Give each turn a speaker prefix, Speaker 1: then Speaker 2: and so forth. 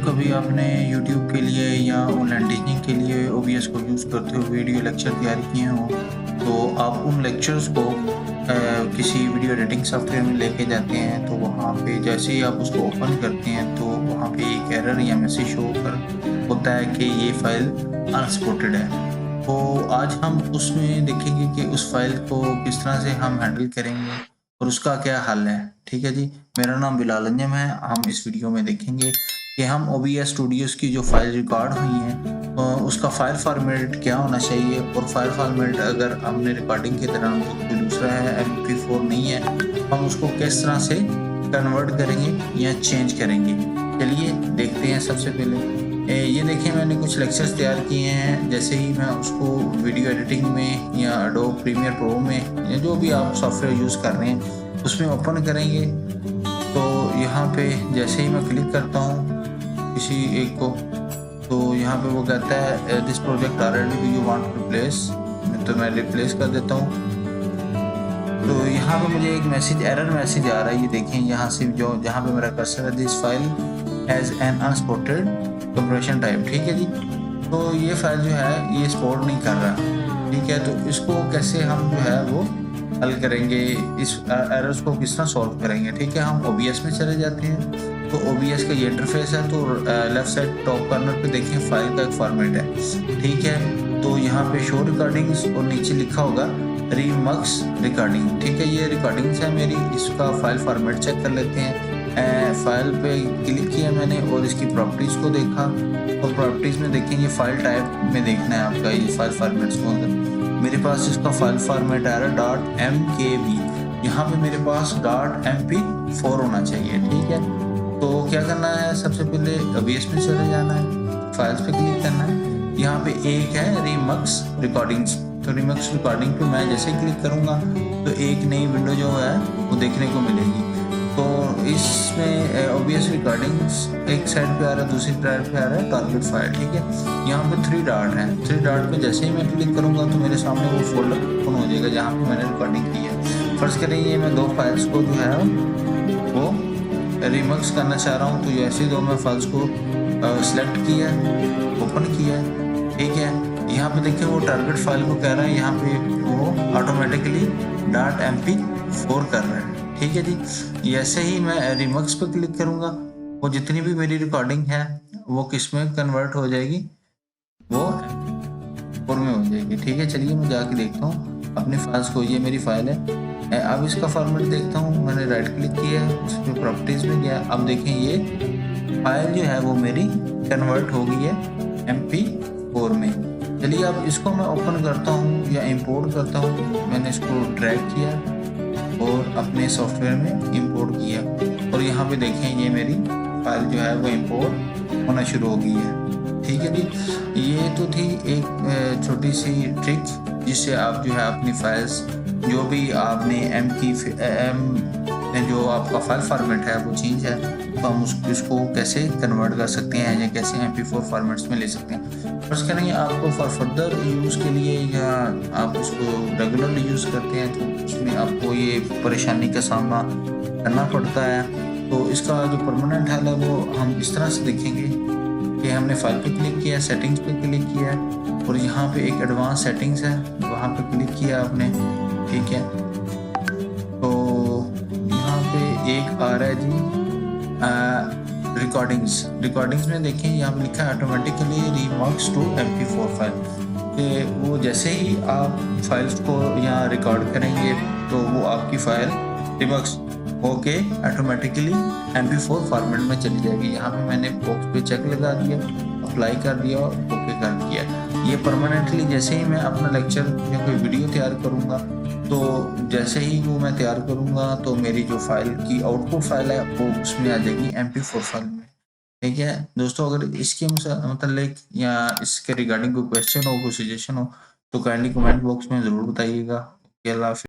Speaker 1: कभी आपने यूट्यूब के लिए या ऑनलाइन टीचिंग के लिए ओबीएस को यूज़ करते हुए वीडियो लेक्चर तैयार किए हों, तो आप उन लेक्चर्स को किसी वीडियो एडिटिंग सॉफ्टवेयर में लेके जाते हैं, तो वहाँ पे जैसे ही आप उसको ओपन करते हैं, तो वहाँ पे एक एरर या मैसेज शो कर होता है कि ये फ़ाइल अनसपोर्टेड है। तो आज हम उसमें देखेंगे कि उस फ़ाइल को किस तरह से हम हैंडल करेंगे और उसका क्या हल है। ठीक है जी, मेरा नाम बिलाल अंजम है। हम इस वीडियो में देखेंगे कि हम ओबीएस स्टूडियोज़ की जो फाइल रिकॉर्ड हुई हैं उसका फाइल फॉर्मेट क्या होना चाहिए, और फाइल फॉर्मेट अगर हमने रिकॉर्डिंग के दौरान कोई दूसरा है, MP4 नहीं है, हम उसको किस तरह से कन्वर्ट करेंगे या चेंज करेंगे। चलिए देखते हैं। सबसे पहले ये देखिए, मैंने कुछ लेक्चर्स तैयार किए हैं। जैसे ही मैं उसको वीडियो एडिटिंग में या एडोब प्रीमियर प्रो में या जो भी आप सॉफ्टवेयर यूज़ कर रहे हैं उसमें ओपन करेंगे, तो यहाँ पे जैसे ही मैं क्लिक करता हूँ किसी एक को, तो यहाँ पे वो कहता है this project already do you want to replace, तो मैं रिप्लेस कर देता हूँ। तो यहाँ पे मुझे एक मैसेज, एरर मैसेज आ रहा है। ये देखें यहाँ से जो जहाँ पे मेरा कर्सर है, this file has an unsupported compression type. ठीक है जी, तो ये फाइल जो है ये सपोर्ट नहीं कर रहा। ठीक है, तो इसको कैसे हम जो है वो हल करेंगे, इस एरर्स को किस तरह सॉल्व करेंगे। ठीक है, हम ओबीएस में चले जाते हैं। तो ओबीएस का ये इंटरफेस है, तो लेफ्ट साइड टॉप कॉर्नर पे देखें फाइल का एक फॉर्मेट है। ठीक है, तो यहाँ पे शो रिकॉर्डिंग्स और नीचे लिखा होगा रीमक्स रिकॉर्डिंग। ठीक है, ये रिकॉर्डिंग्स है मेरी। इसका फाइल फॉर्मेट चेक कर लेते हैं। फाइल पे क्लिक किया मैंने और इसकी प्रॉपर्टीज़ को देखा, और प्रॉपर्टीज़ में देखेंगे फाइल टाइप में देखना है आपका ये फाइल फॉर्मेट्स को। मेरे पास इसका फाइल फॉर्मेट आ रहा है .mkv। यहाँ पे मेरे पास .mp4 होना चाहिए। ठीक है, तो क्या करना है, सबसे पहले ओबीएस में चले जाना है, फाइल्स पे क्लिक करना है। यहाँ पे एक है रीमक्स रिकॉर्डिंग्स, तो रीमक्स रिकॉर्डिंग पे मैं जैसे क्लिक करूँगा तो एक नई विंडो जो है वो देखने को मिलेगी। तो इसमें ओबीएस रिकॉर्डिंग्स एक साइड पे आ रहा है, दूसरी साइड पे आ रहा है टारगेट फाइल। ठीक है, यहाँ पे 3 डॉट है। 3 डॉट पे जैसे ही मैं क्लिक करूँगा तो मेरे सामने वो फोल्डर ओपन हो जाएगा जहाँ पे मैंने रिकॉर्डिंग की है। फर्ज करें ये मैं 2 फाइल्स को जो है वो रिमक्स करना चाह रहा हूँ, तो जैसे ही 2 मैं फाइल्स को सिलेक्ट किया, ओपन किया। ठीक है, यहाँ पे देखिए वो टारगेट फाइल को कह रहा है, यहाँ पे वो ऑटोमेटिकली .mp4 कर रहा है। ठीक है जी, ऐसे ही मैं रिमक्स पे क्लिक करूँगा, वो जितनी भी मेरी रिकॉर्डिंग है वो किस में कन्वर्ट हो जाएगी, वो MP4 में हो जाएगी। ठीक है, चलिए मैं जाके देखता हूँ अपनी फाइल्स को। ये मेरी फाइल है। अब इसका फॉर्मेट देखता हूँ। मैंने राइट क्लिक किया, उसमें प्रॉपर्टीज़ में गया। अब देखें ये फाइल जो है वो मेरी कन्वर्ट हो गई है MP4 में। चलिए अब इसको मैं ओपन करता हूँ या इंपोर्ट करता हूँ। मैंने इसको ड्रैग किया और अपने सॉफ्टवेयर में इंपोर्ट किया, और यहाँ पे देखें ये मेरी फाइल जो है वो इंपोर्ट होना शुरू हो गई है। ठीक है जी, ये तो थी एक छोटी सी ट्रिक जिससे आप जो है अपनी फाइल्स जो भी आपने जो आपका फाइल फॉर्मेट है वो चेंज है, तो हम उसको कैसे कन्वर्ट कर सकते हैं या कैसे MP4 फॉर्मेट्स में ले सकते हैं। फर्स्ट करेंगे आपको फॉर फर्दर यूज़ के लिए, या आप उसको रेगुलरली यूज़ करते हैं तो उसमें आपको ये परेशानी का सामना करना पड़ता है। तो इसका जो परमानेंट हल है वो हम इस तरह से देखेंगे कि हमने फाइल पे क्लिक किया, सेटिंग्स पे क्लिक किया, और यहाँ पे एक एडवांस सेटिंग्स है, वहाँ पे क्लिक किया आपने। ठीक है, तो यहाँ पे एक आ रहा है जी रिकॉर्डिंग्स में देखें यहाँ पे लिखा है ऑटोमेटिकली रीमक्स टू MP4 फाइल। कि वो जैसे ही आप फाइल्स को यहाँ रिकॉर्ड करेंगे तो वो आपकी फाइल रिमक्स होके ऑटोमेटिकली MP4 फॉर्मेट में चली जाएगी। यहाँ पे मैंने बॉक्स पे चेक लगा दिया, अप्लाई कर दिया और ओके कर दिया। ये परमानेंटली जैसे ही मैं अपना लेक्चर या कोई वीडियो तैयार करूँगा, तो जैसे ही वो मैं तैयार करूँगा तो मेरी जो फाइल की आउटपुट फाइल है वो उसमें आ जाएगी MP4 फाइल में। ठीक है दोस्तों, अगर इसके मतलब या इसके रिगार्डिंग कोई क्वेश्चन हो, कोई सजेशन हो, तो काइंडली कमेंट बॉक्स में ज़रूर बताइएगा। अल्लाह हाफ़िज़।